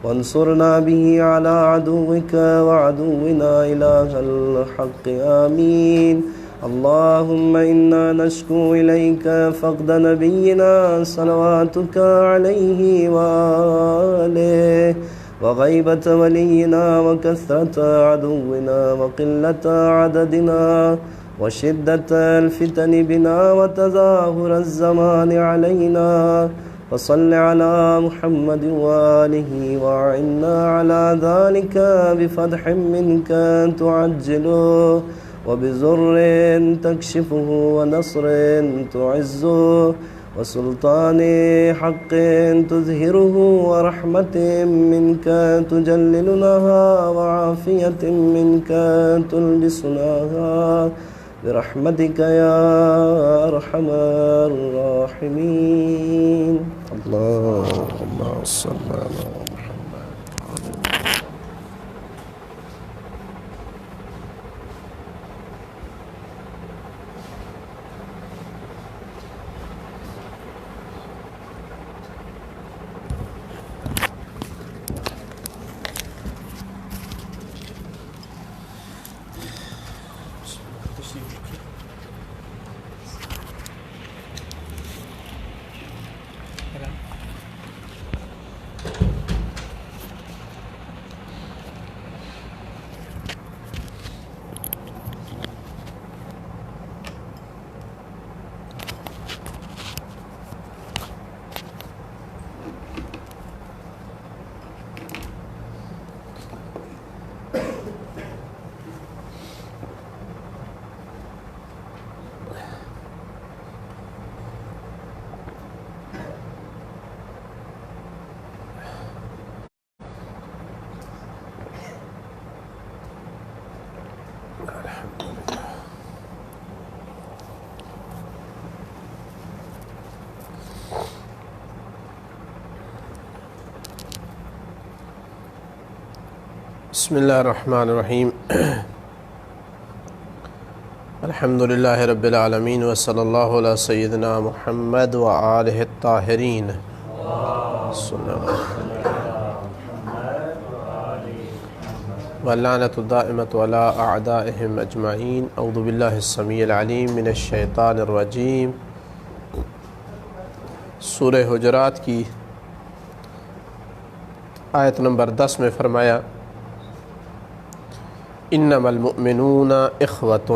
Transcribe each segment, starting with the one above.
وانصرنا به على عدوك وعدونا إله الحق آمين. اللهم إنا نشكو إليك فقد نبينا صلواتك عليه وآله، وغيبة ولينا وكثرة عدونا وقلة عددنا وشدة الفتن بنا وتظاهر الزمان علينا. وصل على محمد وآله وعنا على ذلك بفتح منك تعجله، وبزر تكشفه، ونصر تعزه، وسلطان حق تظهره، ورحمة منك تجللناها، وعافية منك تلبسناها، برحمتك يا أرحم الراحمين. اللهم صل على بسم اللہ الرحمن الرحیم. الحمد للہ رب العالمین، وصلی اللہ علی سیدنا محمد وآلہ الطاہرین. واللعنۃ الدائمۃ علی اعدائہم اجمعین. اعوذ باللہ السمیع العلیم من الشیطان الرجیم. سورہ حجرات کی آیت نمبر 10 میں فرمایا انما المؤمنون اخوۃ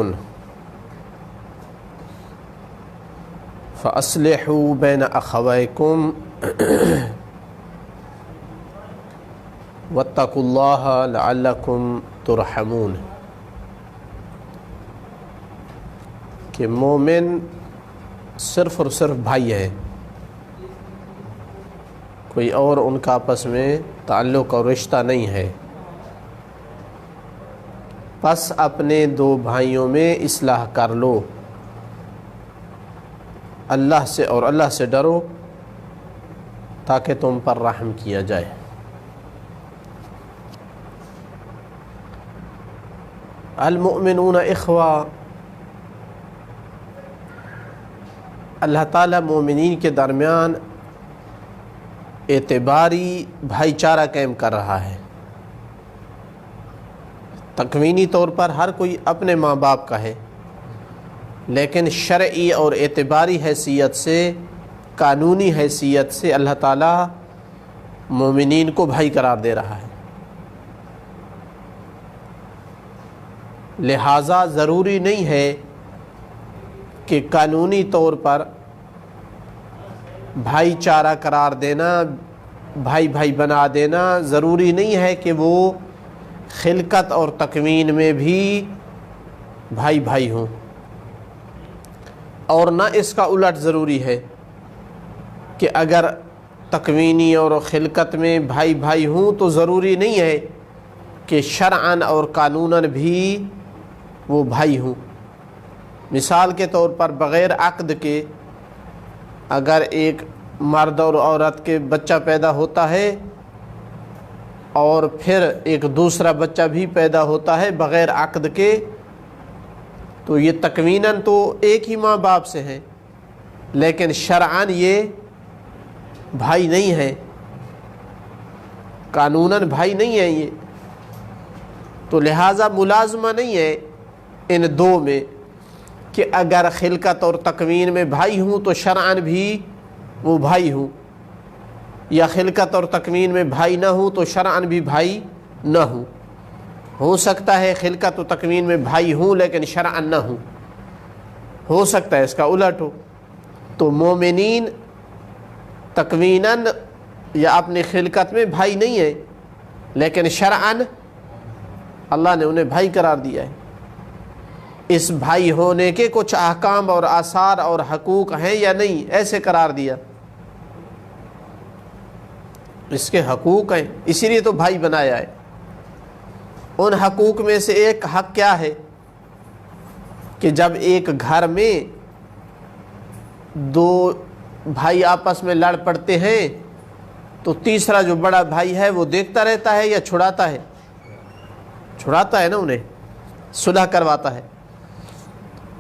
فاصلحوا بین اخویکم واتقوا اللہ لعلکم ترحمون. کہ مومن صرف اور صرف بھائی ہے، کوئی اور ان کا آپس میں تعلق اور رشتہ نہیں ہے. پس اپنے دو بھائیوں میں اصلاح کر لو، اللہ سے اور اللہ سے ڈرو تاکہ تم پر رحم کیا جائے. المؤمنون اخوہ، اللہ تعالیٰ مومنین کے درمیان اعتباری بھائی چارہ قائم کر رہا ہے. تکوینی طور پر ہر کوئی اپنے ماں باپ کا ہے، لیکن شرعی اور اعتباری حیثیت سے، قانونی حیثیت سے اللہ تعالیٰ مومنین کو بھائی قرار دے رہا ہے. لہٰذا ضروری نہیں ہے کہ قانونی طور پر بھائی چارہ قرار دینا، بھائی بھائی بنا دینا ضروری نہیں ہے کہ وہ خلقت اور تکوین میں بھی بھائی بھائی ہوں، اور نہ اس کا الٹ ضروری ہے کہ اگر تکوینی اور خلقت میں بھائی بھائی ہوں تو ضروری نہیں ہے کہ شرعاً اور قانوناً بھی وہ بھائی ہوں. مثال کے طور پر بغیر عقد کے اگر ایک مرد اور عورت کے بچہ پیدا ہوتا ہے اور پھر ایک دوسرا بچہ بھی پیدا ہوتا ہے بغیر عقد کے، تو یہ تکویناً تو ایک ہی ماں باپ سے ہیں، لیکن شرعاً یہ بھائی نہیں ہیں. قانوناً بھائی نہیں ہیں یہ، تو لہٰذا ملازمہ نہیں ہے ان دو میں کہ اگر خلقت اور تکوین میں بھائی ہوں تو شرعاً بھی وہ بھائی ہوں، یا خلقت اور تکوین میں بھائی نہ ہوں تو شرعاً بھی بھائی نہ ہوں۔ ہو سکتا ہے خلقت و تکوین میں بھائی ہوں لیکن شرعاً نہ ہوں، ہو سکتا ہے اس کا الٹ ہو۔ تو مومنین تکویناً یا اپنی خلقت میں بھائی نہیں ہیں، لیکن شرعاً اللہ نے انہیں بھائی قرار دیا ہے۔ اس بھائی ہونے کے کچھ احکام اور آثار اور حقوق ہیں یا نہیں، ایسے قرار دیا، اس کے حقوق ہیں، اسی لیے تو بھائی بنایا ہے۔ ان حقوق میں سے ایک حق کیا ہے کہ جب ایک گھر میں دو بھائی آپس میں لڑ پڑتے ہیں تو تیسرا جو بڑا بھائی ہے وہ دیکھتا رہتا ہے یا چھڑاتا ہے؟ چھڑاتا ہے نا، انہیں صلح کرواتا ہے۔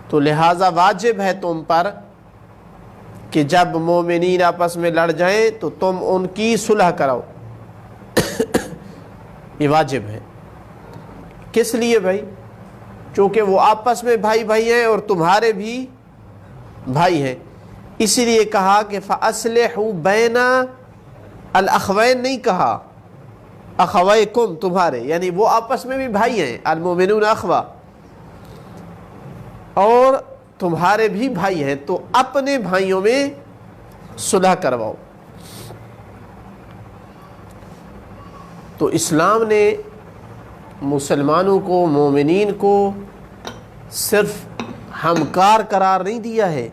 تو لہٰذا واجب ہے تم پر کہ جب مومنین آپس میں لڑ جائیں تو تم ان کی صلح کراؤ، یہ واجب ہے۔ کس لیے بھائی؟ چونکہ وہ آپس میں بھائی بھائی ہیں اور تمہارے بھی بھائی ہیں، اسی لیے کہا کہ فَأَصْلِحُوا بَيْنَ الْأَخْوَيْنِ، نہیں کہا اخویکم تمہارے، یعنی وہ آپس میں بھی بھائی ہیں، المؤمنون اخوہ، اور تمہارے بھی بھائی ہیں، تو اپنے بھائیوں میں صلح کرواؤ۔ تو اسلام نے مسلمانوں کو، مومنین کو صرف ہمکار قرار نہیں دیا ہے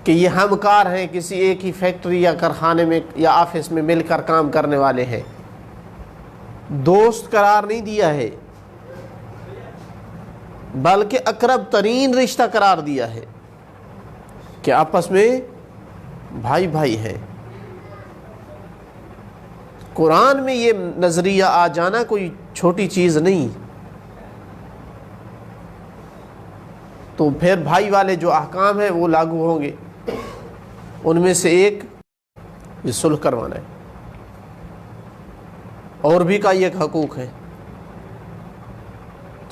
کہ یہ ہمکار ہیں، کسی ایک ہی فیکٹری یا کارخانے میں یا آفس میں مل کر کام کرنے والے ہیں، دوست قرار نہیں دیا ہے، بلکہ اقرب ترین رشتہ قرار دیا ہے کہ آپس میں بھائی بھائی ہیں۔ قرآن میں یہ نظریہ آ جانا کوئی چھوٹی چیز نہیں۔ تو پھر بھائی والے جو احکام ہیں وہ لاگو ہوں گے، ان میں سے ایک یہ صلح کروانا ہے، اور بھی کا یہ ایک حقوق ہے۔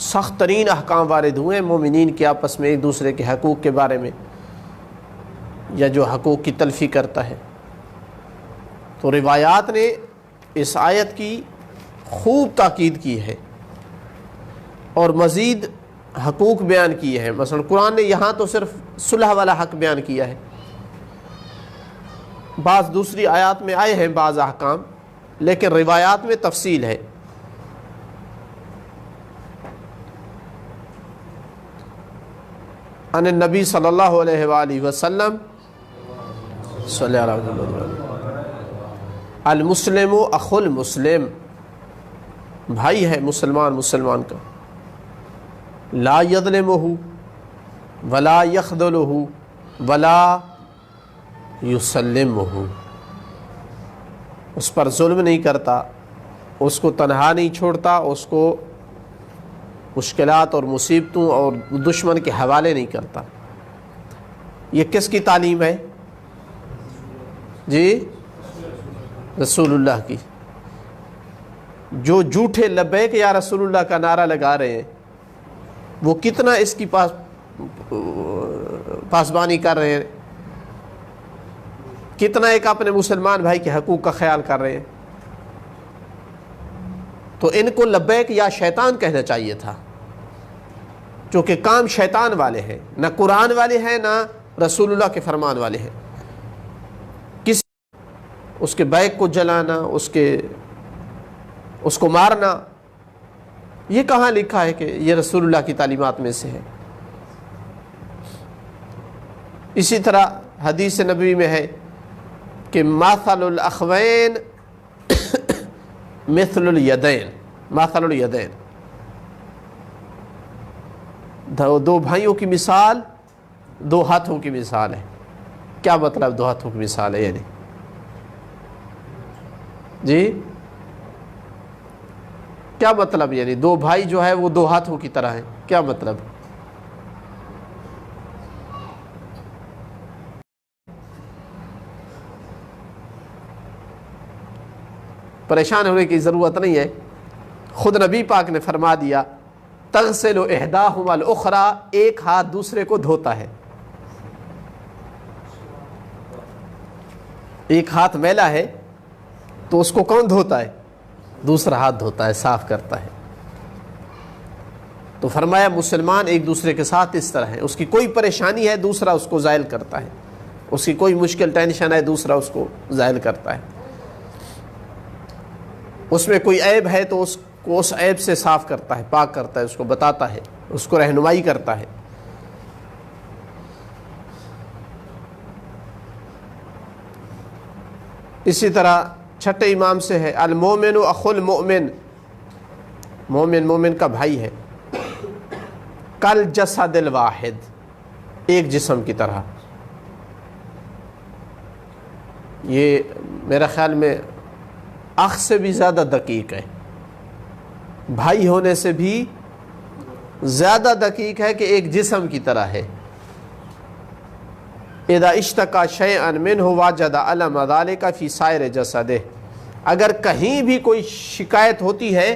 سخت ترین احکام وارد ہوئے ہیں مومنین کے آپس میں ایک دوسرے کے حقوق کے بارے میں، یا جو حقوق کی تلفی کرتا ہے۔ تو روایات نے اس آیت کی خوب تاکید کی ہے اور مزید حقوق بیان کیے ہیں۔ مثلا قرآن نے یہاں تو صرف صلح والا حق بیان کیا ہے، بعض دوسری آیات میں آئے ہیں بعض احکام، لیکن روایات میں تفصیل ہے۔ ان النبی صلی اللہ علیہ وآلہ وسلم صلی اللہ علیہ وسلم المسلم اخو المسلم، بھائی ہے مسلمان مسلمان کا، لا یظلمہ ولا یخذلہ ولا یسلمہ، اس پر ظلم نہیں کرتا، اس کو تنہا نہیں چھوڑتا، اس کو مشکلات اور مصیبتوں اور دشمن کے حوالے نہیں کرتا۔ یہ کس کی تعلیم ہے جی؟ رسول اللہ کی۔ جو جھوٹے لبیک یا رسول اللہ کا نعرہ لگا رہے ہیں وہ کتنا اس کی پاسبانی کر رہے ہیں، کتنا ایک اپنے مسلمان بھائی کے حقوق کا خیال کر رہے ہیں۔ تو ان کو لبیک یا شیطان کہنا چاہیے تھا، چونکہ کام شیطان والے ہیں، نہ قرآن والے ہیں نہ رسول اللہ کے فرمان والے ہیں۔ اس کے بیک کو جلانا، اس کو مارنا، یہ کہاں لکھا ہے کہ یہ رسول اللہ کی تعلیمات میں سے ہے؟ اسی طرح حدیث نبوی میں ہے کہ مثل الاخوین مثل الیدین، مثل الیدین، دو بھائیوں کی مثال دو ہاتھوں کی مثال ہے۔ کیا مطلب دو ہاتھوں کی مثال ہے؟ یعنی جی کیا مطلب؟ یعنی دو بھائی جو ہے وہ دو ہاتھوں کی طرح ہیں، کیا مطلب؟ پریشان ہونے کی ضرورت نہیں ہے. خود نبی پاک نے فرما دیا تغسل احداہما الاخری، ایک ہاتھ دوسرے کو دھوتا ہے. ایک ہاتھ میلا ہے تو اس کو کون دھوتا ہے؟ دوسرا ہاتھ دھوتا ہے، صاف کرتا ہے. تو فرمایا مسلمان ایک دوسرے کے ساتھ اس طرح ہے، اس کی کوئی پریشانی ہے دوسرا اس کو زائل کرتا ہے، اس کی کوئی مشکل ٹینشن ہے دوسرا اس کو زائل کرتا ہے، اس میں کوئی عیب ہے تو اس کو اس عیب سے صاف کرتا ہے، پاک کرتا ہے، اس کو بتاتا ہے، اس کو رہنمائی کرتا ہے. اسی طرح چھٹے امام سے ہے المومن اخو المؤمن، مومن مومن کا بھائی ہے. کل جسد الواحد، ایک جسم کی طرح. یہ میرا خیال میں اخ سے بھی زیادہ دقیق ہے، بھائی ہونے سے بھی زیادہ دقیق ہے کہ ایک جسم کی طرح ہے. اذا اشتکا شیئا منہ وجد علم ذلک فی سائر جسدہ، اگر کہیں بھی کوئی شکایت ہوتی ہے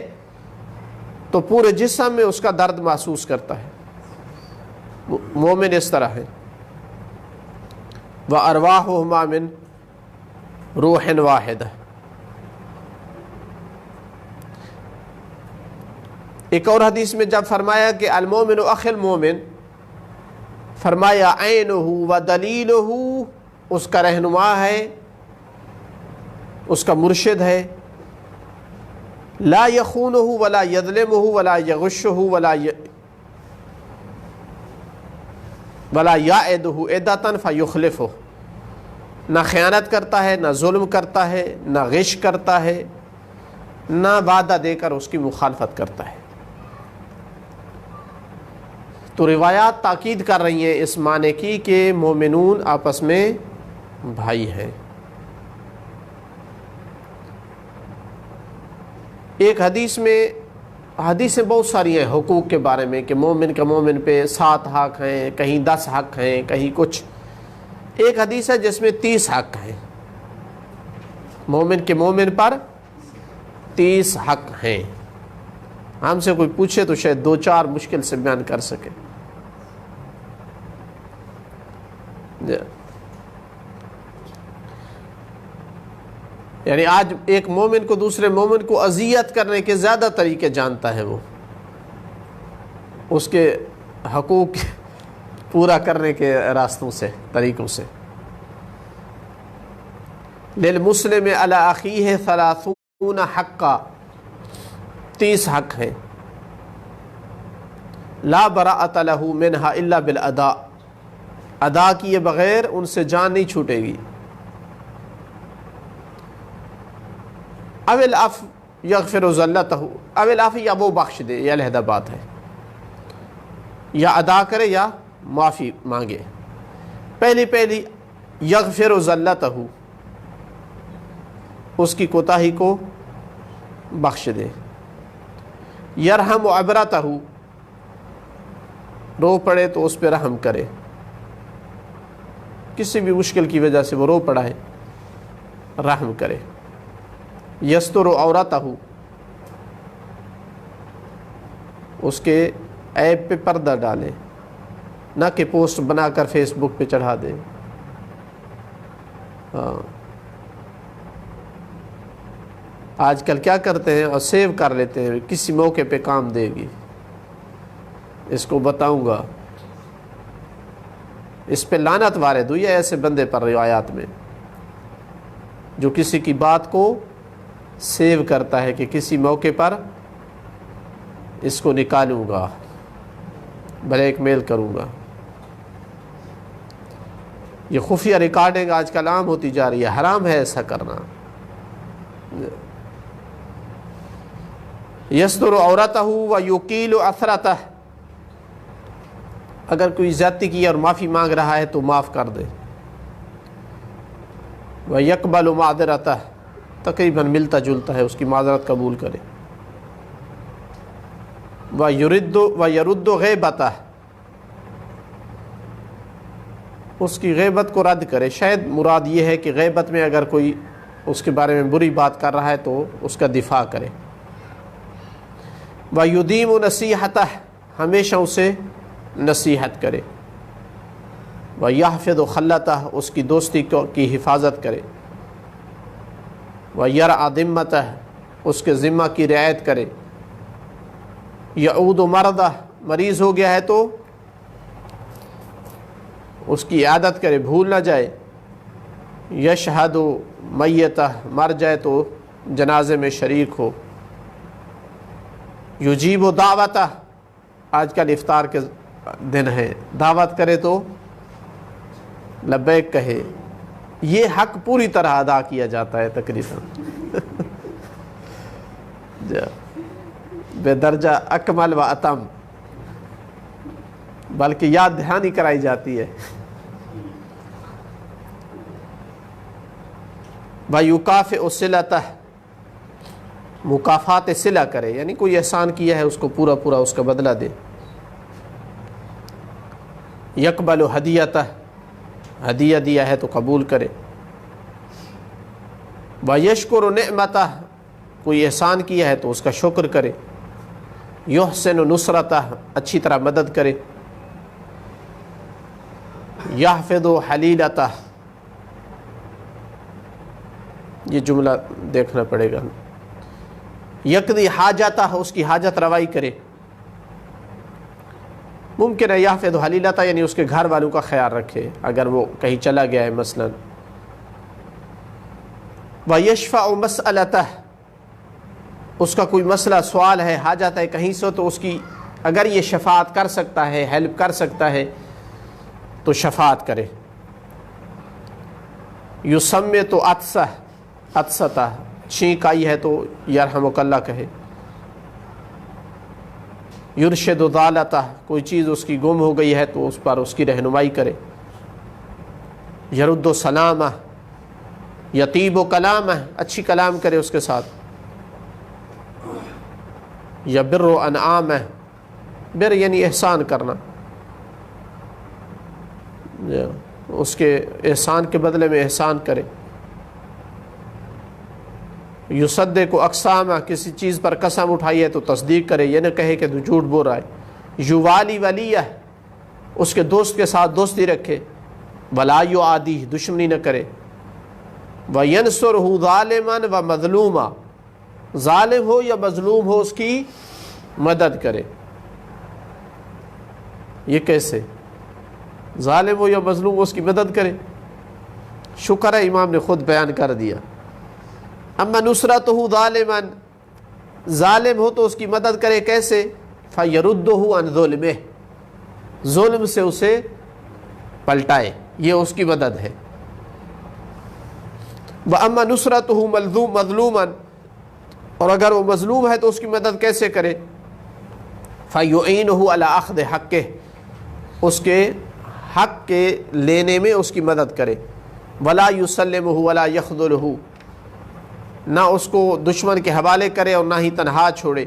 تو پورے جسم میں اس کا درد محسوس کرتا ہے. مومن اس طرح ہے. وارواحہما من روح واحدہ. ایک اور حدیث میں جب فرمایا کہ المومن اخ المومن، فرمایا عینہ و دلیلہ، اس کا رہنما ہے، اس کا مرشد ہے. لا یخونہ ولا یظلمہ ولا یغشہ ولا یعدہ عدۃ فیخلفہ، نہ خیانت کرتا ہے، نہ ظلم کرتا ہے، نہ غش کرتا ہے، نہ وعدہ دے کر اس کی مخالفت کرتا ہے. تو روایات تاکید کر رہی ہیں اس معنی کی کہ مومنون آپس میں بھائی ہیں. ایک حدیث میں، حدیثیں بہت ساری ہیں حقوق کے بارے میں کہ مومن کا مومن پہ 7 حق ہیں، کہیں 10 حق ہیں، کہیں کچھ. ایک حدیث ہے جس میں 30 حق ہیں، مومن کے مومن پر 30 حق ہیں. ہم سے کوئی پوچھے تو شاید 2-4 مشکل سے بیان کر سکے. یعنی آج ایک مومن کو دوسرے مومن کو اذیت کرنے کے زیادہ طریقے جانتا ہے، وہ اس کے حقوق پورا کرنے کے راستوں سے، طریقوں سے. للمسلم علی اخیہ 30 حقا، 30 حق ہیں. لا براءۃ لہ منہا الا بالاداء، ادا کیے بغیر ان سے جان نہیں چھوٹے گی. او العفو یغفر ذلتہ، او العفو یا وہ بخش دے، یہ علیحدہ بات ہے. یا ادا کرے یا معافی مانگے. پہلی یغفر ذلتہ، اس کی کوتاہی کو بخش دے. یرحم عبرتہ، رو پڑے تو اس پہ رحم کرے، کسی بھی مشکل کی وجہ سے وہ رو پڑا ہے، رحم کرے. یستر عورتہ، اس کے عیب پہ پردہ ڈالے، نہ کہ پوسٹ بنا کر فیس بک پہ چڑھا دے. آج کل کیا کرتے ہیں اور سیو کر لیتے ہیں، کسی موقع پہ کام دے گی، اس کو بتاؤں گا. اس پہ لعنت وارد ہوئی ہے ایسے بندے پر روایات میں، جو کسی کی بات کو سیو کرتا ہے کہ کسی موقع پر اس کو نکالوں گا، بلیک میل کروں گا. یہ خفیہ ریکارڈنگ آج کل عام ہوتی جا رہی ہے، حرام ہے ایسا کرنا. یستر عورتہ و یقیل اثرتہ، اگر کوئی زیادتی کی اور معافی مانگ رہا ہے تو معاف کر دے. ویقبل معذرتہ، تقریباً ملتا جلتا ہے، اس کی معذرت قبول کرے. ویرد غیبتہ، اس کی غیبت کو رد کرے. شاید مراد یہ ہے کہ غیبت میں اگر کوئی اس کے بارے میں بری بات کر رہا ہے تو اس کا دفاع کرے۔ وَيُدِيمُ نَصِيحَتَهُ، ہمیشہ اسے نصیحت کرے۔ وَيَحْفِظُ خَلَّتَهُ، اس کی دوستی کی حفاظت کرے۔ وَيَرْعَ ذِمَّتَهُ، اس کے ذمہ کی رعایت کرے۔ يَعُودُ مَرْضَهُ، مریض ہو گیا ہے تو اس کی عیادت کرے، بھول نہ جائے۔ یشہد میتہ، مر جائے تو جنازے میں شریک ہو۔ یجیب دعوتہ، آج کل افطار کے دن ہے، دعوت کرے تو لبیک کہے۔ یہ حق پوری طرح ادا کیا جاتا ہے تقریباً بے درجہ اکمل و اتم، بلکہ یاد دہانی کرائی جاتی ہے۔ وَيُكَافِئُ صِلَتَهُ، مکافات صلہ کرے، یعنی کوئی احسان کیا ہے اس کو پورا پورا اس کا بدلہ دے۔ يَقْبَلُ هَدِيَّتَهُ، ہدیہ دیا ہے تو قبول کرے۔ وَيَشْكُرُ نِعْمَتَهُ، کوئی احسان کیا ہے تو اس کا شکر کرے۔ يُحْسِنُ نُصْرَتَهُ، اچھی طرح مدد کرے۔ يَحْفِظُ حَلِيلَتَهُ، یہ جملہ دیکھنا پڑے گا۔ یقضی حاجتہ، اس کی حاجت روائی کرے۔ ممکن ہے یحفظ حلیلتہ یعنی اس کے گھر والوں کا خیال رکھے اگر وہ کہیں چلا گیا ہے مثلا۔ وَيَشْفَعُ مَسْأَلَتَهُ، اس کا کوئی مسئلہ سوال ہے، حاجت ہے کہیں سے، تو اس کی اگر یہ شفاعت کر سکتا ہے، ہیلپ کر سکتا ہے تو شفاعت کرے۔ یُسَمِّتُ عطسَتَهُ، چھینک آئی ہے تو یرحمک اللہ کہے۔ یرشد ضالتہ، کوئی چیز اس کی گم ہو گئی ہے تو اس پر اس کی رہنمائی کرے۔ یرد سلامہ، یطیب کلامہ، اچھی کلام کرے اس کے ساتھ۔ یبر انعامہ، بر یعنی احسان کرنا، اس کے احسان کے بدلے میں احسان کرے۔ یصدق اقسامہ، کسی چیز پر قسم اٹھائی ہے تو تصدیق کرے، یہ نہ کہے کہ تو جھوٹ بول رہا ہے۔ یوالی ولیہ، اس کے دوست کے ساتھ دوستی رکھے۔ ولا یعادی، دشمنی نہ کرے۔ وینصرہ ظالما و مظلوما، ظالم ہو یا مظلوم ہو اس کی مدد کرے۔ یہ کیسے؟ ظالم ہو یا مظلوم ہو اس کی مدد کرے، شکر ہے امام نے خود بیان کر دیا۔ اما نصرتہ ظالما، ظالم ہو تو اس کی مدد کرے، کیسے؟ فیردہ عن ظلمہ، ظلم سے اسے پلٹائے، یہ اس کی مدد ہے۔ واما نصرتہ مظلوما، اور اگر وہ مظلوم ہے تو اس کی مدد کیسے کرے؟ فیعینہ علی اخذ حقہ، اس کے حق کے لینے میں اس کی مدد کرے۔ ولا یسلمہ ولا یخذلہ، نہ اس کو دشمن کے حوالے کرے اور نہ ہی تنہا چھوڑے۔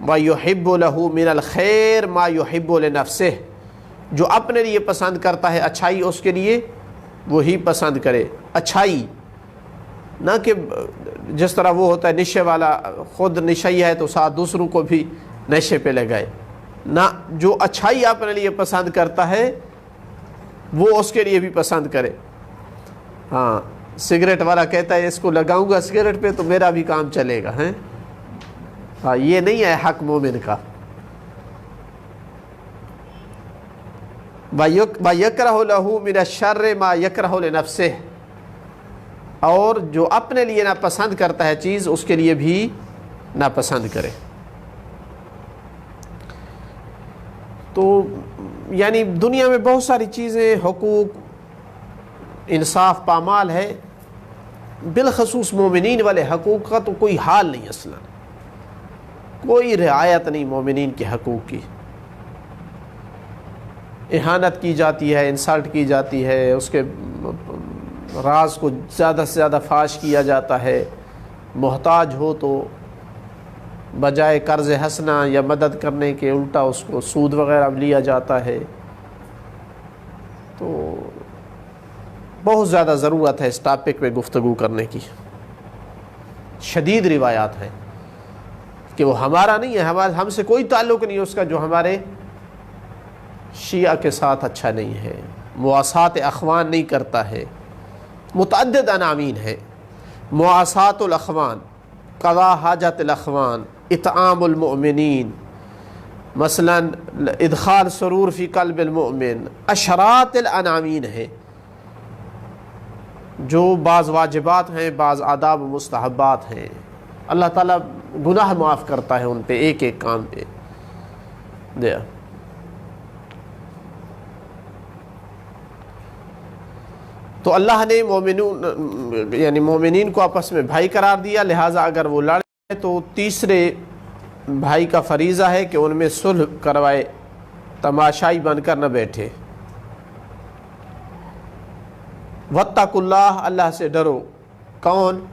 وَيُحِبُّ لَهُ مِنَ الْخَيْرِ مَا يُحِبُّ لِنَفْسِهِ، جو اپنے لیے پسند کرتا ہے اچھائی اس کے لیے وہی پسند کرے۔ اچھائی نہ کہ جس طرح وہ ہوتا ہے نشے والا، خود نشئی ہے تو ساتھ دوسروں کو بھی نشے پہ لگائے، نہ جو اچھائی اپنے لیے پسند کرتا ہے وہ اس کے لیے بھی پسند کرے۔ ہاں، سگریٹ والا کہتا ہے اس کو لگاؤں گا سگریٹ پہ تو میرا بھی کام چلے گا، ہیں؟ ہاں، یہ نہیں ہے حق مومن کا۔ وَيَكْرَهُ لَهُ مِنَ الشَّرِّ مَا يَكْرَهُ لِنَفْسِهِ، اور جو اپنے لیے ناپسند کرتا ہے چیز اس کے لیے بھی ناپسند کرے۔ تو یعنی دنیا میں بہت ساری چیزیں، حقوق، انصاف پامال ہے، بالخصوص مومنین والے حقوق کا تو کوئی حال نہیں، اصلا کوئی رعایت نہیں مومنین کے حقوق کی۔ اہانت کی جاتی ہے، انسلٹ کی جاتی ہے، اس کے راز کو زیادہ سے زیادہ فاش کیا جاتا ہے۔ محتاج ہو تو بجائے قرض حسنہ یا مدد کرنے کے الٹا اس کو سود وغیرہ لیا جاتا ہے۔ تو بہت زیادہ ضرورت ہے اس ٹاپک پہ گفتگو کرنے کی۔ شدید روایات ہیں کہ وہ ہمارا نہیں ہے، ہم سے کوئی تعلق نہیں اس کا جو ہمارے شیعہ کے ساتھ اچھا نہیں ہے، مواسات اخوان نہیں کرتا ہے۔ متعدد عناوین ہے، مواسات الاخوان، قضاء حاجت الاخوان، اطعام المؤمنین، مثلا ادخال سرور فی قلب المؤمن، اشرات العناوین ہے جو بعض واجبات ہیں، بعض آداب و مستحبات ہیں۔ اللہ تعالیٰ گناہ معاف کرتا ہے ان پہ ایک ایک کام پہ۔ تو اللہ نے مومنین کو آپس میں بھائی قرار دیا، لہٰذا اگر وہ لڑے تو تیسرے بھائی کا فریضہ ہے کہ ان میں صلح کروائے، تماشائی بن کر نہ بیٹھے۔ واتقوا اللہ، اللہ سے ڈرو۔ کون؟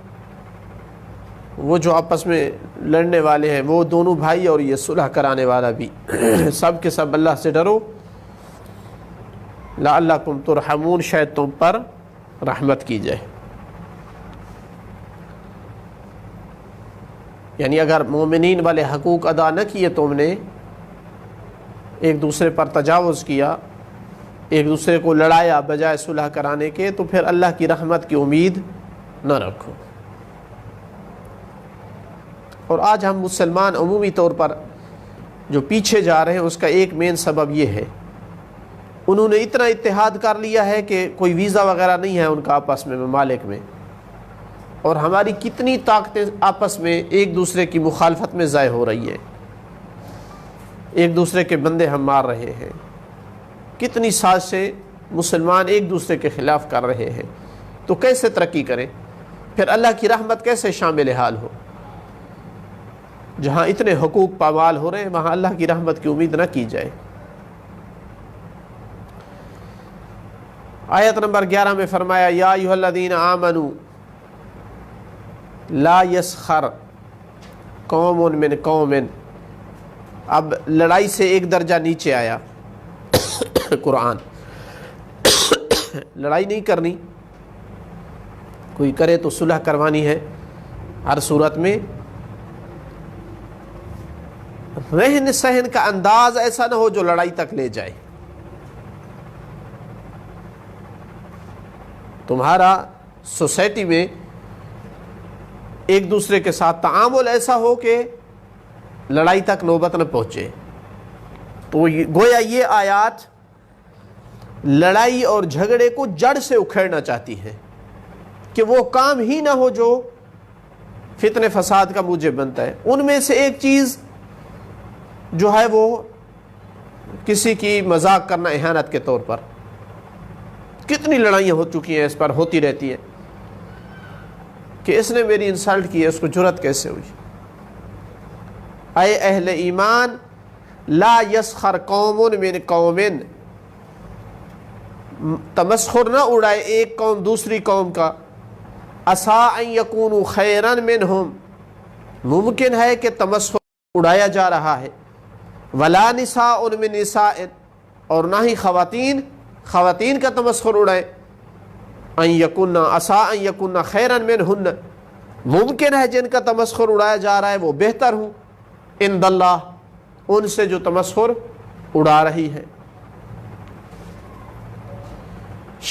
وہ جو آپس میں لڑنے والے ہیں، وہ دونوں بھائی اور یہ صلح کرانے والا بھی، سب کے سب اللہ سے ڈرو۔ لعلکم ترحمون، شاید تم پر رحمت کی جائے۔ یعنی اگر مومنین والے حقوق ادا نہ کیے تم نے، ایک دوسرے پر تجاوز کیا، ایک دوسرے کو لڑایا بجائے صلح کرانے کے، تو پھر اللہ کی رحمت کی امید نہ رکھو۔ اور آج ہم مسلمان عمومی طور پر جو پیچھے جا رہے ہیں، اس کا ایک مین سبب یہ ہے، انہوں نے اتنا اتحاد کر لیا ہے کہ کوئی ویزا وغیرہ نہیں ہے ان کا آپس میں ممالک میں، اور ہماری کتنی طاقتیں آپس میں ایک دوسرے کی مخالفت میں ضائع ہو رہی ہیں، ایک دوسرے کے بندے ہم مار رہے ہیں، کتنی سازشیں مسلمان ایک دوسرے کے خلاف کر رہے ہیں۔ تو کیسے ترقی کریں؟ پھر اللہ کی رحمت کیسے شامل حال ہو؟ جہاں اتنے حقوق پامال ہو رہے ہیں، وہاں اللہ کی رحمت کی امید نہ کی جائے۔ آیت نمبر 11 میں فرمایا، یا ایھا الذین آمنوا لا یسخر قوم من قوم۔ اب لڑائی سے ایک درجہ نیچے آیا قرآن۔ لڑائی نہیں کرنی، کوئی کرے تو صلح کروانی ہے ہر صورت میں۔ رہن سہن کا انداز ایسا نہ ہو جو لڑائی تک لے جائے۔ تمہارا سوسائٹی میں ایک دوسرے کے ساتھ تعامل ایسا ہو کہ لڑائی تک نوبت نہ پہنچے۔ تو گویا یہ آیات لڑائی اور جھگڑے کو جڑ سے اکھیڑنا چاہتی ہے کہ وہ کام ہی نہ ہو جو فتنے فساد کا موجب بنتا ہے۔ ان میں سے ایک چیز جو ہے وہ کسی کی مذاق کرنا اہانت کے طور پر۔ کتنی لڑائیاں ہو چکی ہیں اس پر، ہوتی رہتی ہیں کہ اس نے میری انسلٹ کی ہے، اس کو جرأت کیسے ہوئی؟ اے اہل ایمان، لا یسخر قوم من قوم، تمسخر نہ اڑائے ایک قوم دوسری قوم کا۔ عسیٰ ان یکونوا خیرا منہم، ممکن ہے کہ تمسخر اڑایا جا رہا ہے۔ ولا نساء من نساء، اور نہ ہی خواتین کا تمسخر اڑائے۔ ان یکن عسیٰ ان یکن خیرا منہن، ممکن ہے جن کا تمسخر اڑایا جا رہا ہے وہ بہتر ہوں عند اللہ، ان سے جو تمسخر اڑا رہی ہے۔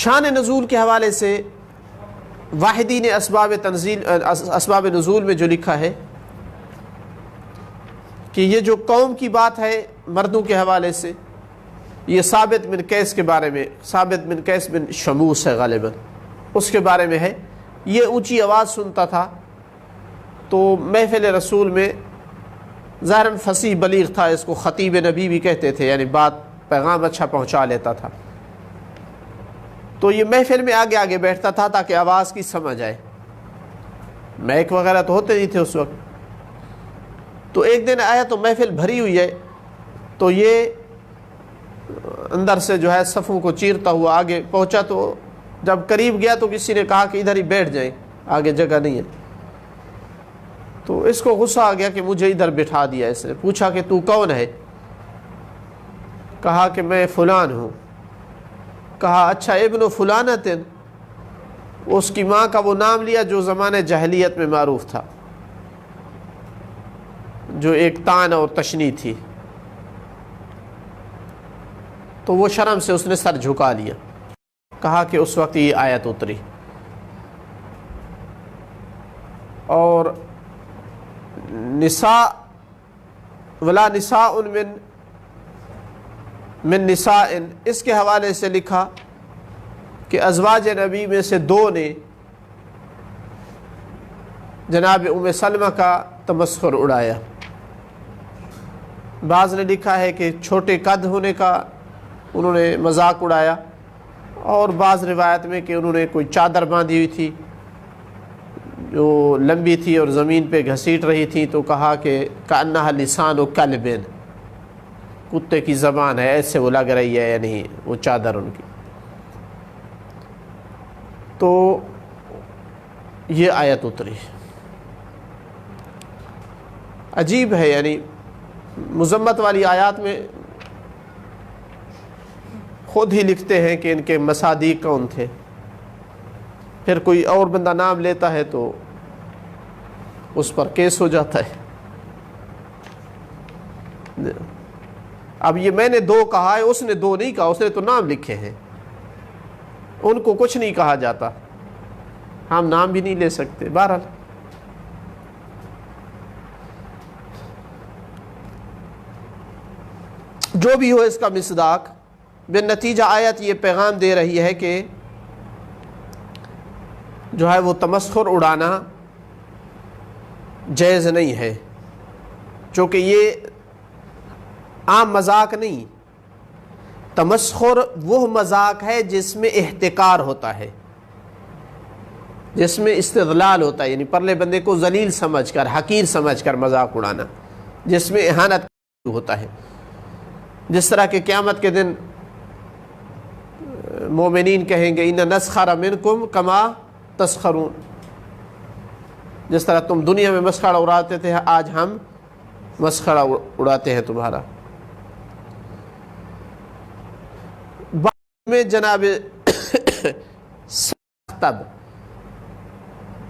شان نزول کے حوالے سے واحدی نے اسباب نزول میں جو لکھا ہے کہ یہ جو قوم کی بات ہے مردوں کے حوالے سے، یہ ثابت بن قیس کے بارے میں، ثابت بن قیس بن شموس ہے غالباً، اس کے بارے میں ہے۔ یہ اونچی آواز سنتا تھا تو محفل رسول میں ظاہراً فصیح بلیغ تھا، اس کو خطیب نبی بھی کہتے تھے، یعنی بات پیغام اچھا پہنچا لیتا تھا۔ تو یہ محفل میں آگے آگے بیٹھتا تھا تاکہ آواز کی سمجھ آئے، مائک وغیرہ تو ہوتے نہیں تھے اس وقت۔ تو ایک دن آیا تو محفل بھری ہوئی ہے، تو یہ اندر سے جو ہے صفوں کو چیرتا ہوا آگے پہنچا، تو جب قریب گیا تو کسی نے کہا کہ ادھر ہی بیٹھ جائیں، آگے جگہ نہیں ہے۔ تو اس کو غصہ آ گیا کہ مجھے ادھر بٹھا دیا۔ اس نے پوچھا کہ تو کون ہے؟ کہا کہ میں فلان ہوں۔ کہا اچھا ابن فلانت، اس کی ماں کا وہ نام لیا جو زمانے جاہلیت میں معروف تھا، جو ایک طعن اور تشنیع تھی، تو وہ شرم سے اس نے سر جھکا لیا. کہا کہ اس وقت یہ آیت اتری اور نساء ولا نساء من نساء، اس کے حوالے سے لکھا کہ ازواج نبی میں سے دو نے جناب ام سلمہ کا تمسخر اڑایا. بعض نے لکھا ہے کہ چھوٹے قد ہونے کا انہوں نے مذاق اڑایا، اور بعض روایت میں کہ انہوں نے کوئی چادر باندھی ہوئی تھی جو لمبی تھی اور زمین پہ گھسیٹ رہی تھی، تو کہا کہ کأنہا لسان کلب، کتے کی زبان ہے، ایسے وہ لگ رہی ہے، یعنی وہ چادر ان کی. تو یہ آیت اتری. عجیب ہے، یعنی مذمت والی آیات میں خود ہی لکھتے ہیں کہ ان کے مصادیق کون تھے، پھر کوئی اور بندہ نام لیتا ہے تو اس پر کیس ہو جاتا ہے. اب یہ میں نے دو کہا ہے، اس نے دو نہیں کہا، اس نے تو نام لکھے ہیں، ان کو کچھ نہیں کہا جاتا، ہم نام بھی نہیں لے سکتے. بہرحال جو بھی ہو اس کا مصداق، بالنتیجہ آیت یہ پیغام دے رہی ہے کہ جو ہے وہ تمسخر اڑانا جائز نہیں ہے، چونکہ یہ عام مذاق نہیں. تمسخر وہ مذاق ہے جس میں احتقار ہوتا ہے، جس میں استدلال ہوتا ہے، یعنی پرلے بندے کو ذلیل سمجھ کر، حقیر سمجھ کر مذاق اڑانا، جس میں اہانت ہوتا ہے. جس طرح کہ قیامت کے دن مومنین کہیں گے ان نسخر منکم کما تسخرون، جس طرح تم دنیا میں مسخرہ اڑاتے تھے آج ہم مسخرہ اڑاتے ہیں تمہارا. بعد میں جناب اخطب،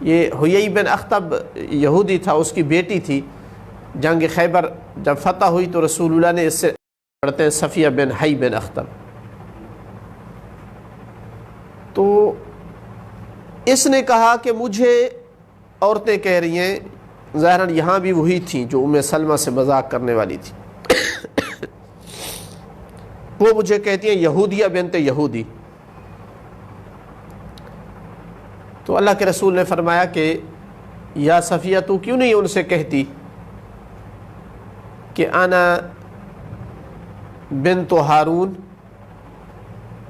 یہ حیی بن اخطب یہودی تھا، اس کی بیٹی تھی. جنگ خیبر جب فتح ہوئی تو رسول اللہ نے اس سے پڑھتے ہیں صفیہ بن حی بن اخطب. تو اس نے کہا کہ مجھے عورتیں کہہ رہی ہیں، ظاہراً یہاں بھی وہی تھیں جو ام سلمہ سے مذاق کرنے والی تھی، وہ مجھے کہتی ہیں یہودیہ بنت یہودی. تو اللہ کے رسول نے فرمایا کہ یا صفیہ تو کیوں نہیں ان سے کہتی کہ انا بنت ہارون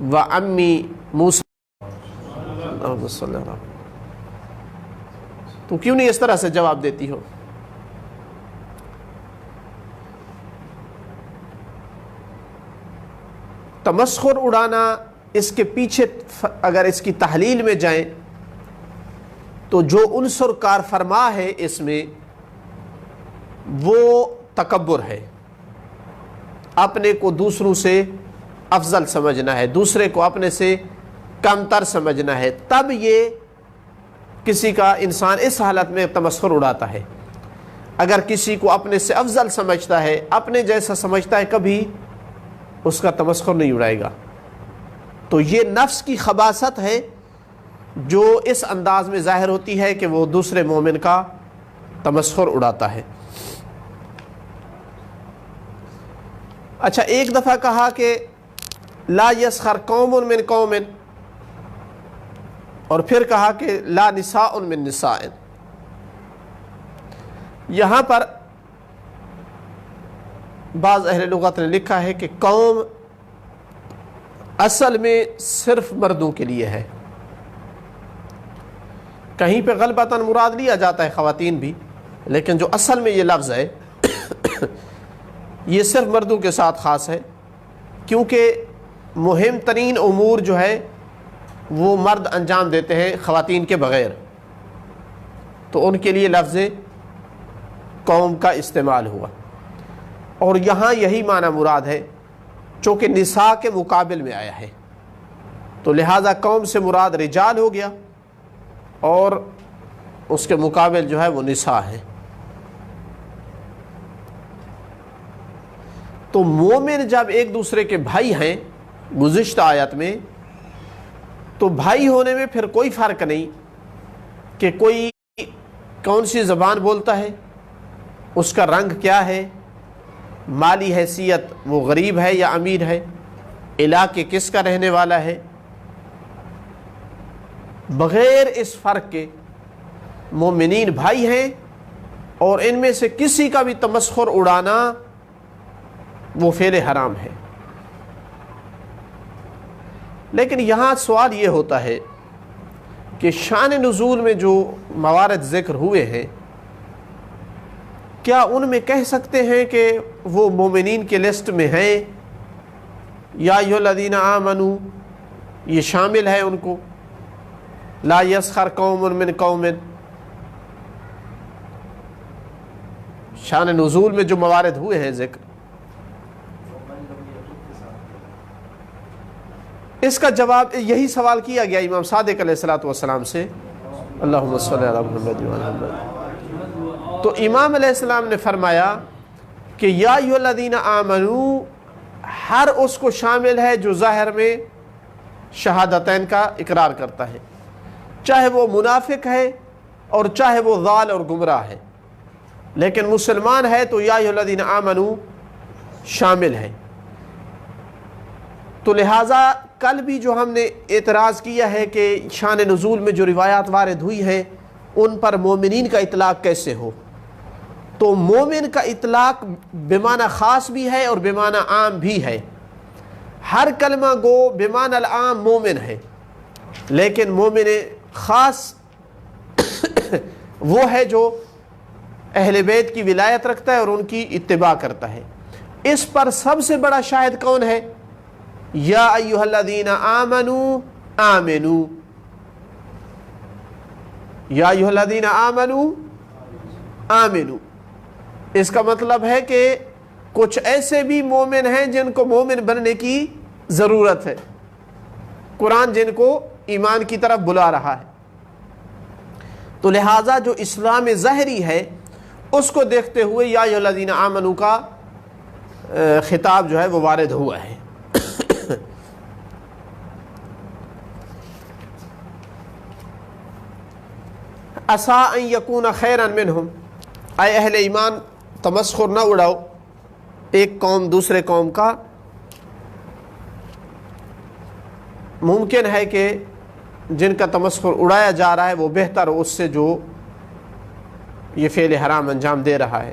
و امی موسیٰ، تو کیوں نہیں اس طرح سے جواب دیتی ہو؟ تمسخر اڑانا، اس کے پیچھے اگر اس کی تحلیل میں جائیں تو جو عنصر کار فرما ہے اس میں وہ تکبر ہے، اپنے کو دوسروں سے افضل سمجھنا ہے، دوسرے کو اپنے سے کم تر سمجھنا ہے. تب یہ کسی کا انسان اس حالت میں تمسخر اڑاتا ہے. اگر کسی کو اپنے سے افضل سمجھتا ہے، اپنے جیسا سمجھتا ہے، کبھی اس کا تمسخر نہیں اڑائے گا. تو یہ نفس کی خباثت ہے جو اس انداز میں ظاہر ہوتی ہے کہ وہ دوسرے مومن کا تمسخر اڑاتا ہے. اچھا، ایک دفعہ کہا کہ لا یسخر قوم من قوم، اور پھر کہا کہ لا نساء من نساء. یہاں پر بعض اہل لغت نے لکھا ہے کہ قوم اصل میں صرف مردوں کے لیے ہے، کہیں پہ غلبتاً مراد لیا جاتا ہے خواتین بھی، لیکن جو اصل میں یہ لفظ ہے یہ صرف مردوں کے ساتھ خاص ہے، کیونکہ مہم ترین امور جو ہے وہ مرد انجام دیتے ہیں خواتین کے بغیر، تو ان کے لیے لفظ قوم کا استعمال ہوا. اور یہاں یہی معنی مراد ہے، چونکہ نساء کے مقابل میں آیا ہے تو لہذا قوم سے مراد رجال ہو گیا اور اس کے مقابل جو ہے وہ نساء ہے. تو مومن جب ایک دوسرے کے بھائی ہیں گزشتہ آیت میں، تو بھائی ہونے میں پھر کوئی فرق نہیں کہ کوئی کون سی زبان بولتا ہے، اس کا رنگ کیا ہے، مالی حیثیت وہ غریب ہے یا امیر ہے، علاقے کس کا رہنے والا ہے، بغیر اس فرق کے مومنین بھائی ہیں، اور ان میں سے کسی کا بھی تمسخر اڑانا وہ فعل حرام ہے۔ لیکن یہاں سوال یہ ہوتا ہے کہ شان نزول میں جو موارد ذکر ہوئے ہیں، کیا ان میں کہہ سکتے ہیں کہ وہ مومنین کے لسٹ میں ہیں؟ یا ایھا الذین آمنوا یہ شامل ہے ان کو، لا یسخر قوم من قوم، شان نزول میں جو موارد ہوئے ہیں ذکر، اس کا جواب یہی سوال کیا گیا امام صادق علیہ الصلوۃ والسلام سے، اللہم صلی علی محمد وعلی محمد۔ تو امام علیہ السلام نے فرمایا کہ یا ایھا الذین آمنوا ہر اس کو شامل ہے جو ظاہر میں شہادتین کا اقرار کرتا ہے، چاہے وہ منافق ہے اور چاہے وہ ضال اور گمراہ ہے، لیکن مسلمان ہے تو یا ایھا الذین آمنوا شامل ہے۔ تو لہٰذا کل بھی جو ہم نے اعتراض کیا ہے کہ شان نزول میں جو روایات وارد ہوئی ہیں ان پر مومنین کا اطلاق کیسے ہو، تو مومن کا اطلاق بمعنی خاص بھی ہے اور بمعنی عام بھی ہے۔ ہر کلمہ گو بمعنی العام مومن ہے، لیکن مومن خاص وہ ہے جو اہل بیت کی ولایت رکھتا ہے اور ان کی اتباع کرتا ہے۔ اس پر سب سے بڑا شاہد کون ہے؟ یا ایھا الذین آمنوا آمنوا، یا ایھا الذین آمنوا آمنوا۔ اس کا مطلب ہے کہ کچھ ایسے بھی مومن ہیں جن کو مومن بننے کی ضرورت ہے، قرآن جن کو ایمان کی طرف بلا رہا ہے، تو لہٰذا جو اسلام ظاہری ہے اس کو دیکھتے ہوئے یا ایھا الذین آمنوا کا خطاب جو ہے وہ وارد ہوا ہے۔ عسیٰ ان یکون خیرا منہم، اے اہل ایمان تمسخر نہ اڑاؤ ایک قوم دوسرے قوم کا، ممکن ہے کہ جن کا تمسخر اڑایا جا رہا ہے وہ بہتر ہو اس سے جو یہ فعل حرام انجام دے رہا ہے۔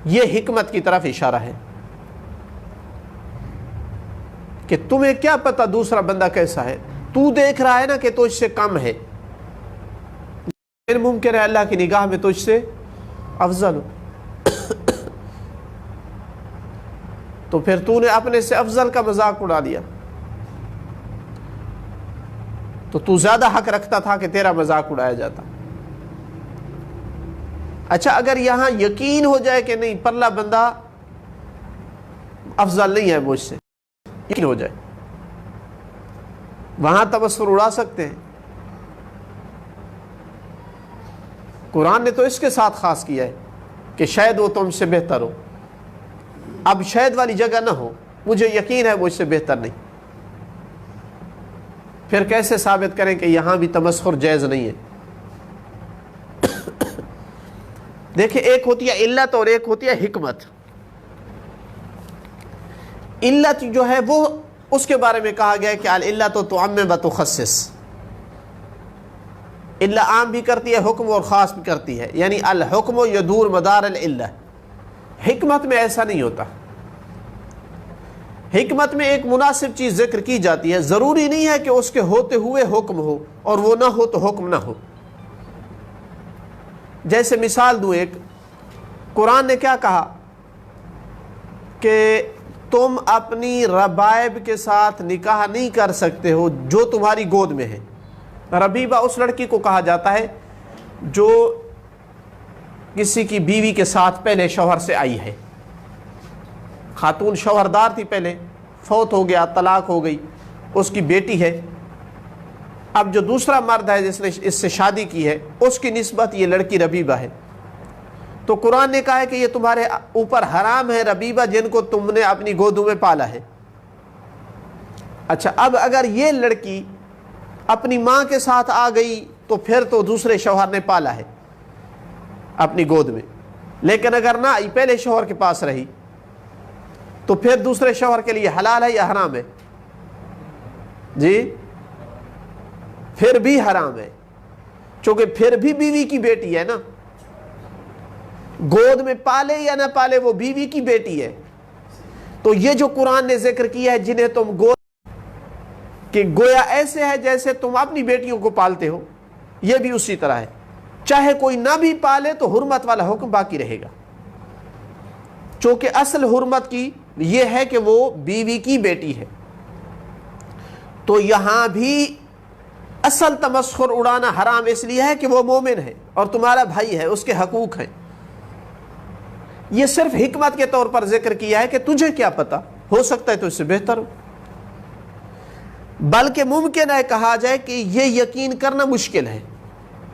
یہ حکمت کی طرف اشارہ ہے کہ تمہیں کیا پتہ دوسرا بندہ کیسا ہے، تو دیکھ رہا ہے نا کہ تجھ سے کم ہے، ممکن ہے اللہ کی نگاہ میں تجھ سے افضل ہو، تو پھر تو نے اپنے سے افضل کا مذاق اڑا لیا، تو زیادہ حق رکھتا تھا کہ تیرا مذاق اڑایا جاتا۔ اچھا اگر یہاں یقین ہو جائے کہ نہیں پرلا بندہ افضل نہیں ہے مجھ سے، یقین ہو جائے، وہاں تبصر اڑا سکتے ہیں۔ قرآن نے تو اس کے ساتھ خاص کیا ہے کہ شاید وہ تم سے بہتر ہو، اب شاید والی جگہ نہ ہو، مجھے یقین ہے مجھ سے بہتر نہیں، پھر کیسے ثابت کریں کہ یہاں بھی تمسخر جائز نہیں ہے؟ دیکھیں ایک ہوتی ہے علت اور ایک ہوتی ہے حکمت۔ علت جو ہے وہ اس کے بارے میں کہا گیا ہے کہ العلت تعمم و تخصص، علت عام بھی کرتی ہے حکم اور خاص بھی کرتی ہے، یعنی الحکم یدور مدار العلہ۔ حکمت میں ایسا نہیں ہوتا، حکمت میں ایک مناسب چیز ذکر کی جاتی ہے، ضروری نہیں ہے کہ اس کے ہوتے ہوئے حکم ہو اور وہ نہ ہو تو حکم نہ ہو۔ جیسے مثال دوں ایک، قرآن نے کیا کہا کہ تم اپنی ربائب کے ساتھ نکاح نہیں کر سکتے ہو جو تمہاری گود میں ہے۔ ربیبہ اس لڑکی کو کہا جاتا ہے جو کسی کی بیوی کے ساتھ پہلے شوہر سے آئی ہے، خاتون شوہردار تھی، پہلے فوت ہو گیا، طلاق ہو گئی، اس کی بیٹی ہے، اب جو دوسرا مرد ہے جس نے اس سے شادی کی ہے اس کی نسبت یہ لڑکی ربیبہ ہے۔ تو قرآن نے کہا ہے کہ یہ تمہارے اوپر حرام ہے ربیبہ جن کو تم نے اپنی گودوں میں پالا ہے۔ اچھا، اب اگر یہ لڑکی اپنی ماں کے ساتھ آ گئی تو پھر تو دوسرے شوہر نے پالا ہے اپنی گود میں، لیکن اگر نہ آئی پہلے شوہر کے پاس رہی تو پھر دوسرے شوہر کے لیے حلال ہے یا حرام ہے؟ جی پھر بھی حرام ہے، چونکہ پھر بھی بیوی کی بیٹی ہے نا، گود میں پالے یا نہ پالے وہ بیوی کی بیٹی ہے۔ تو یہ جو قرآن نے ذکر کیا ہے جنہیں تم گود، کہ گویا ایسے ہے جیسے تم اپنی بیٹیوں کو پالتے ہو، یہ بھی اسی طرح ہے، چاہے کوئی نہ بھی پالے تو حرمت والا حکم باقی رہے گا، چونکہ اصل حرمت کی یہ ہے کہ وہ بیوی کی بیٹی ہے۔ تو یہاں بھی اصل تمسخر اڑانا حرام اس لیے ہے کہ وہ مومن ہے اور تمہارا بھائی ہے، اس کے حقوق ہیں۔ یہ صرف حکمت کے طور پر ذکر کیا ہے کہ تجھے کیا پتا، ہو سکتا ہے تو اس سے بہتر ہو، بلکہ ممکن ہے کہا جائے کہ یہ یقین کرنا مشکل ہے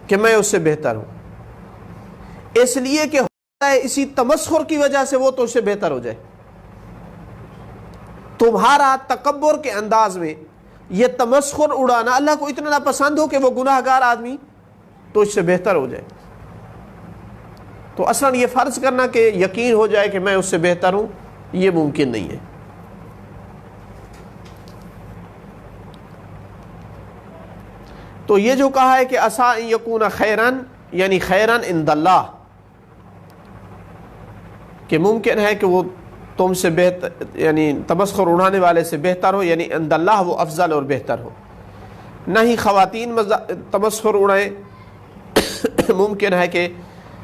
کہ میں اس سے بہتر ہوں، اس لیے کہ ہوتا ہے اسی تمسخر کی وجہ سے وہ تو اس سے بہتر ہو جائے۔ تمہارا تکبر کے انداز میں یہ تمسخر اڑانا اللہ کو اتنا ناپسند ہو کہ وہ گناہ گار آدمی تو اس سے بہتر ہو جائے۔ تو اصلا یہ فرض کرنا کہ یقین ہو جائے کہ میں اس سے بہتر ہوں، یہ ممکن نہیں ہے۔ تو یہ جو کہا ہے کہ عسیٰ ان یکون خیرن، یعنی خیرن عند اللہ، کہ ممکن ہے کہ وہ تم سے بہتر، یعنی تمسخر اڑانے والے سے بہتر ہو، یعنی عند اللہ وہ افضل اور بہتر ہو۔ نہ ہی خواتین تمسخر اڑائیں، ممکن ہے کہ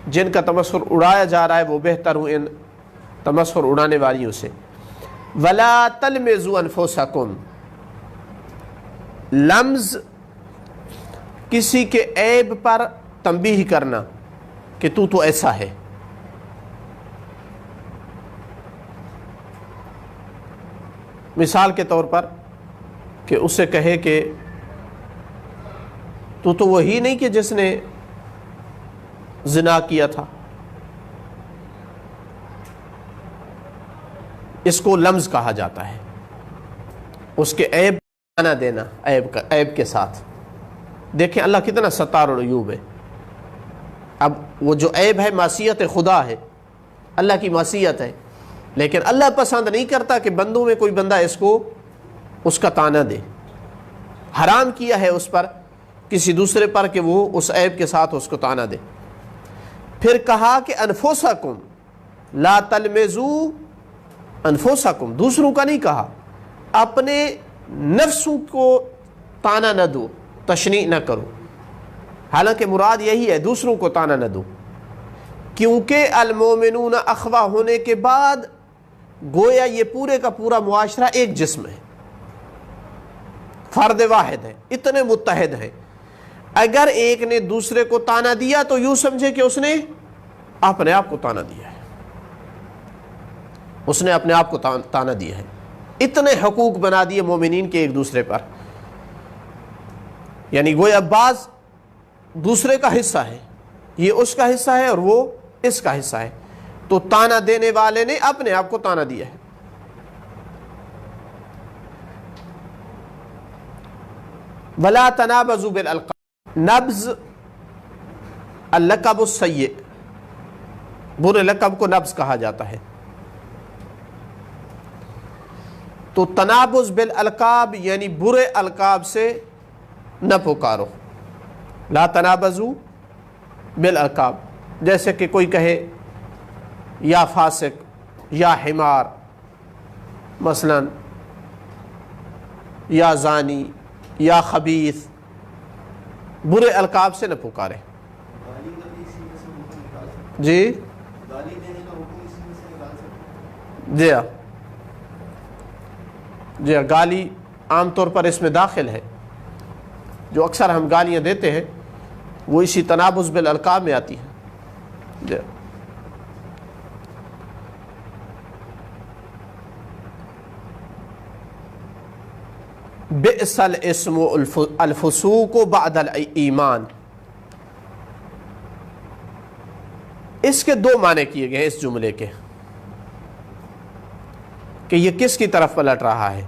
جن کا تمسخر اڑایا جا رہا ہے وہ بہتر ہوں ان تمسخر اڑانے والیوں سے۔ وَلَا تَلْمِزُوا أَنفُسَكُمْ، لمز کسی کے عیب پر تنبیہ کرنا کہ تو ایسا ہے۔ مثال کے طور پر کہ اس سے کہے کہ تو وہی نہیں کہ جس نے زنا کیا تھا، اس کو لمز کہا جاتا ہے، اس کے عیب بنا دینا، عیب کے ساتھ۔ دیکھیں اللہ کتنا ستار العیوب ہے۔ اب وہ جو عیب ہے معصیت خدا ہے، اللہ کی معصیت ہے، لیکن اللہ پسند نہیں کرتا کہ بندوں میں کوئی بندہ اس کا طعنہ دے۔ حرام کیا ہے اس پر کسی دوسرے پر کہ وہ اس عیب کے ساتھ اس کو طعنہ دے۔ پھر کہا کہ انفسکم لا تلمزوا انفسکم، دوسروں کا نہیں کہا، اپنے نفسوں کو طعنہ نہ دو، تشنیع نہ کرو، حالانکہ مراد یہی ہے دوسروں کو طعنہ نہ دو، کیونکہ المومنون اخوہ ہونے کے بعد گویا یہ پورے کا پورا معاشرہ ایک جسم ہے، فرد واحد ہے، اتنے متحد ہیں۔ اگر ایک نے دوسرے کو طعنہ دیا تو یوں سمجھے کہ اس نے اپنے آپ کو طعنہ دیا ہے، اس نے اپنے آپ کو طعنہ دیا ہے۔ اتنے حقوق بنا دیے مومنین کے ایک دوسرے پر، یعنی گویا بعض دوسرے کا حصہ ہے، یہ اس کا حصہ ہے اور وہ اس کا حصہ ہے، تو طعنہ دینے والے نے اپنے آپ کو طعنہ دیا ہے۔ وَلَا تَنَابَزُوا بِالْأَلْقَابِ، نبز اللقب السیء، برے لقب کو نبز کہا جاتا ہے۔ تو تنابز بالالقاب یعنی برے القاب سے نہ پکارو، لا تنابزوا بالالقاب، جیسے کہ کوئی کہے یا فاسق یا حمار مثلا، یا زانی یا خبیث، برے القاب سے نہ پکارے۔ جی جی ہاں، جی ہاں، گالی عام طور پر اس میں داخل ہے، جو اکثر ہم گالیاں دیتے ہیں وہ اسی تنابز بالالقاب میں آتی ہے۔ جی بئس الاسم الفسوق بعد الایمان، اس کے دو معنی کیے گئے ہیں اس جملے کے کہ یہ کس کی طرف پلٹ رہا ہے۔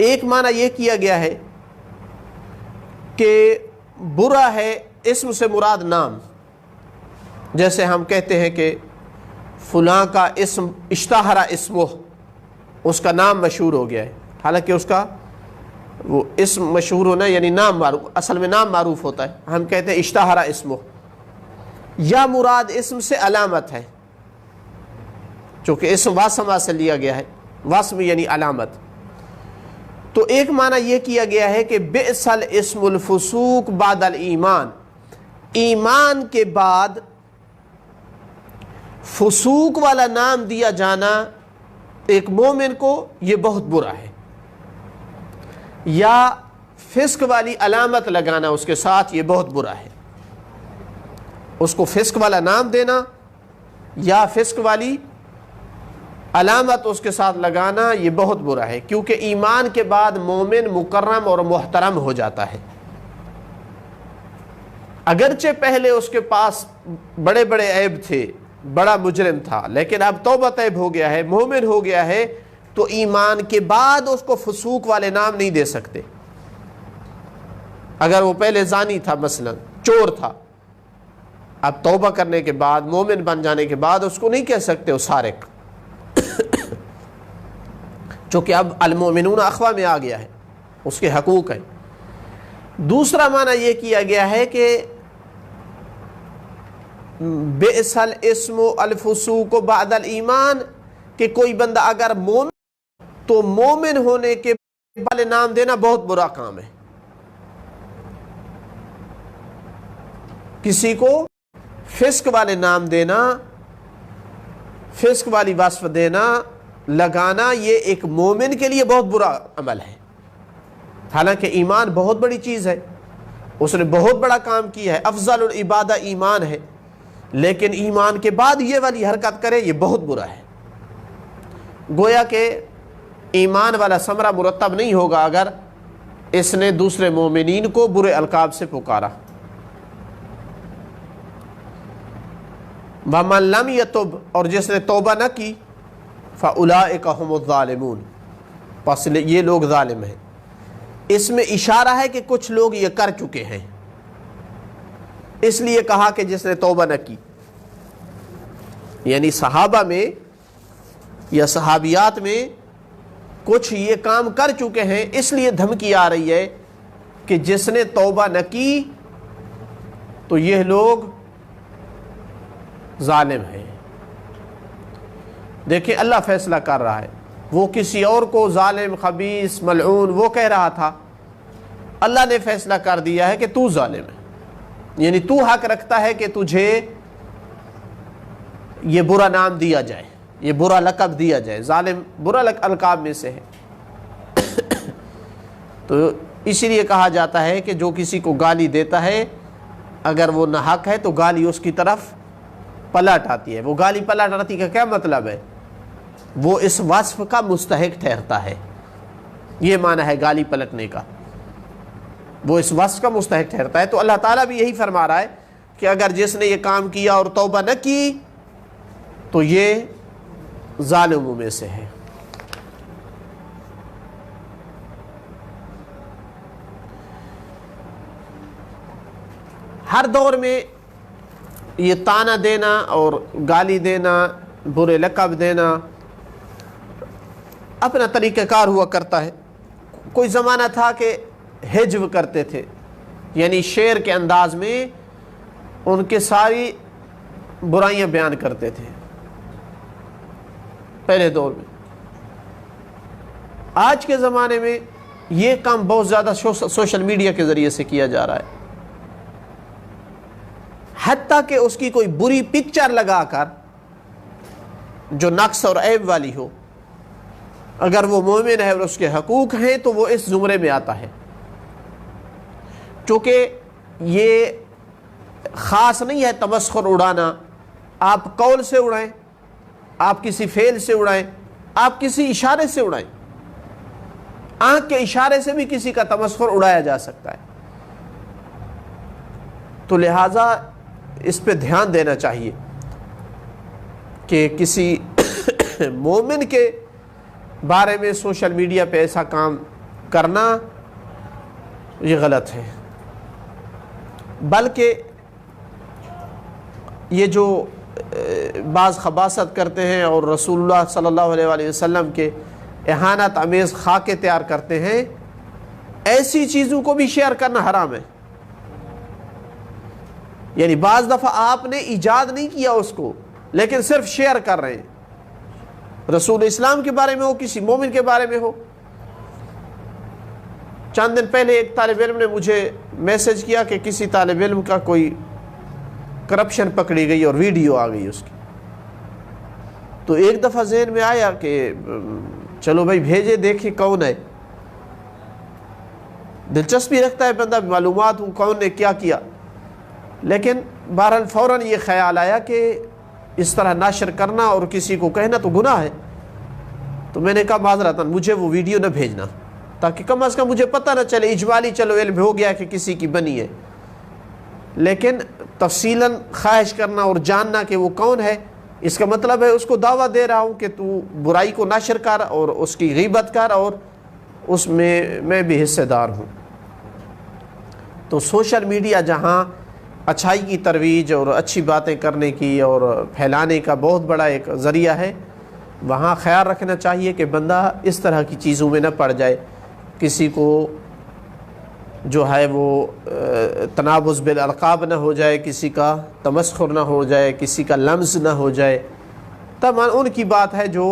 ایک معنی یہ کیا گیا ہے کہ برا ہے اسم سے مراد نام، جیسے ہم کہتے ہیں کہ فلاں کا اسم اشتہر اسمہ، اس کا نام مشہور ہو گیا ہے، حالانکہ اس کا وہ اسم مشہور ہونا یعنی نام معروف، اصل میں نام معروف ہوتا ہے، ہم کہتے ہیں اشتہر اسمہ۔ یا مراد اسم سے علامت ہے، چونکہ اسم واسمہ سے لیا گیا ہے، واسم یعنی علامت۔ تو ایک معنی یہ کیا گیا ہے کہ بئس الاسم الفسوق بعد الایمان، ایمان کے بعد فسوق والا نام دیا جانا ایک مومن کو یہ بہت برا ہے، یا فسق والی علامت لگانا اس کے ساتھ یہ بہت برا ہے۔ اس کو فسق والا نام دینا یا فسق والی علامت اس کے ساتھ لگانا یہ بہت برا ہے، کیونکہ ایمان کے بعد مومن مکرم اور محترم ہو جاتا ہے۔ اگرچہ پہلے اس کے پاس بڑے بڑے عیب تھے، بڑا مجرم تھا، لیکن اب توبہ طیب ہو گیا ہے، مومن ہو گیا ہے، تو ایمان کے بعد اس کو فسوق والے نام نہیں دے سکتے۔ اگر وہ پہلے زانی تھا، مثلا چور تھا، اب توبہ کرنے کے بعد مومن بن جانے کے بعد اس کو نہیں کہہ سکتے وہ سارق، چونکہ اب المؤمنون اخوہ میں آ گیا ہے، اس کے حقوق ہیں۔ دوسرا معنی یہ کیا گیا ہے کہ بئس الاسم الفسوق بعد الایمان، کہ کوئی بندہ اگر مومن تو مومن ہونے کے والے نام دینا بہت برا کام ہے۔ کسی کو فسق والے نام دینا، فسق والی وصف دینا، لگانا، یہ ایک مومن کے لیے بہت برا عمل ہے۔ حالانکہ ایمان بہت بڑی چیز ہے، اس نے بہت بڑا کام کیا ہے، افضل العبادہ ایمان ہے، لیکن ایمان کے بعد یہ والی حرکت کرے یہ بہت برا ہے۔ گویا کہ ایمان والا ثمرہ مرتب نہیں ہوگا اگر اس نے دوسرے مومنین کو برے القاب سے پکارا۔ وَمَن لَمْ يَتُبْ، اور جس نے توبہ نہ کی، فَأُولَئِكَ هُمُ الظَّالِمُونَ، پس یہ لوگ ظالم ہیں۔ اس میں اشارہ ہے کہ کچھ لوگ یہ کر چکے ہیں، اس لیے کہا کہ جس نے توبہ نہ کی، یعنی صحابہ میں یا صحابیات میں کچھ یہ کام کر چکے ہیں، اس لیے دھمکی آ رہی ہے کہ جس نے توبہ نہ کی تو یہ لوگ ظالم ہیں۔ دیکھیں اللہ فیصلہ کر رہا ہے، وہ کسی اور کو ظالم، خبیث، ملعون وہ کہہ رہا تھا، اللہ نے فیصلہ کر دیا ہے کہ تو ظالم ہے، یعنی تو حق رکھتا ہے کہ تجھے یہ برا نام دیا جائے، یہ برا لقب دیا جائے۔ ظالم برا القاب میں سے ہے، تو اسی لیے کہا جاتا ہے کہ جو کسی کو گالی دیتا ہے اگر وہ ناحق ہے تو گالی اس کی طرف پلٹ آتی ہے۔ وہ گالی پلٹ آتی کا کیا مطلب ہے؟ وہ اس وصف کا مستحق ٹھہرتا ہے، یہ معنی ہے گالی پلٹنے کا، وہ اس وصف کا مستحق ٹھہرتا ہے۔ تو اللہ تعالیٰ بھی یہی فرما رہا ہے کہ اگر جس نے یہ کام کیا اور توبہ نہ کی تو یہ ظالموں میں سے ہے۔ ہر دور میں یہ تانا دینا اور گالی دینا، برے لقب دینا اپنا طریقہ کار ہوا کرتا ہے۔ کوئی زمانہ تھا کہ ہجو کرتے تھے، یعنی شعر کے انداز میں ان کے ساری برائیاں بیان کرتے تھے پہلے دور میں۔ آج کے زمانے میں یہ کام بہت زیادہ سوشل میڈیا کے ذریعے سے کیا جا رہا ہے، حتیٰ کہ اس کی کوئی بری پکچر لگا کر جو نقص اور عیب والی ہو، اگر وہ مومن ہے اور اس کے حقوق ہیں تو وہ اس زمرے میں آتا ہے۔ چونکہ یہ خاص نہیں ہے تمسخر اڑانا، آپ قول سے اڑائیں، آپ کسی فعل سے اڑائیں، آپ کسی اشارے سے اڑائیں، آنکھ کے اشارے سے بھی کسی کا تمسخر اڑایا جا سکتا ہے۔ تو لہٰذا اس پہ دھیان دینا چاہیے کہ کسی مومن کے بارے میں سوشل میڈیا پہ ایسا کام کرنا یہ غلط ہے، بلکہ یہ جو بعض خباثت کرتے ہیں اور رسول اللہ صلی اللہ علیہ وآلہ وسلم کے اہانت آمیز خاکے تیار کرتے ہیں، ایسی چیزوں کو بھی شیئر کرنا حرام ہے۔ یعنی بعض دفعہ آپ نے ایجاد نہیں کیا اس کو، لیکن صرف شیئر کر رہے ہیں، رسول اسلام کے بارے میں ہو، کسی مومن کے بارے میں ہو۔ چند دن پہلے ایک طالب علم نے مجھے میسج کیا کہ کسی طالب علم کا کوئی کرپشن پکڑی گئی اور ویڈیو آ گئی اس کی، تو ایک دفعہ ذہن میں آیا کہ چلو بھائی بھیجے دیکھیں کون ہے، دلچسپی رکھتا ہے بندہ معلومات ہوں کون نے کیا کیا، لیکن بہرحال فوراً یہ خیال آیا کہ اس طرح نشر کرنا اور کسی کو کہنا تو گناہ ہے، تو میں نے کہا معذرتاً مجھے وہ ویڈیو نہ بھیجنا، تاکہ کم از کم مجھے پتہ نہ چلے، اجمالی چلو علم ہو گیا کہ کسی کی بنی ہے، لیکن تفصیلاً خواہش کرنا اور جاننا کہ وہ کون ہے، اس کا مطلب ہے اس کو دعویٰ دے رہا ہوں کہ تو برائی کو نشر کر اور اس کی غیبت کر، اور اس میں بھی حصہ دار ہوں۔ تو سوشل میڈیا جہاں اچھائی کی ترویج اور اچھی باتیں کرنے کی اور پھیلانے کا بہت بڑا ایک ذریعہ ہے، وہاں خیال رکھنا چاہیے کہ بندہ اس طرح کی چیزوں میں نہ پڑ جائے، کسی کو جو ہے وہ تنابز بالالقاب نہ ہو جائے، کسی کا تمسخر نہ ہو جائے، کسی کا لمز نہ ہو جائے، تب ان کی بات ہے جو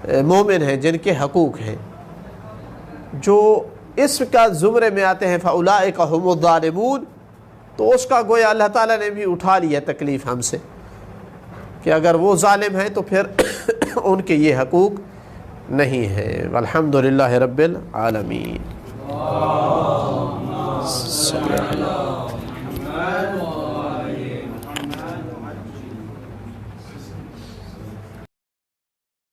مومن ہیں، جن کے حقوق ہیں، جو اس کا زمرے میں آتے ہیں فَأُولَٰئِكَ هُمُ الظَّالِمُونَ، تو اس کا گویا اللہ تعالیٰ نے بھی اٹھا لیا تکلیف ہم سے کہ اگر وہ ظالم ہیں تو پھر ان کے یہ حقوق نہیں ہیں۔ والحمدللہ رب العالمین۔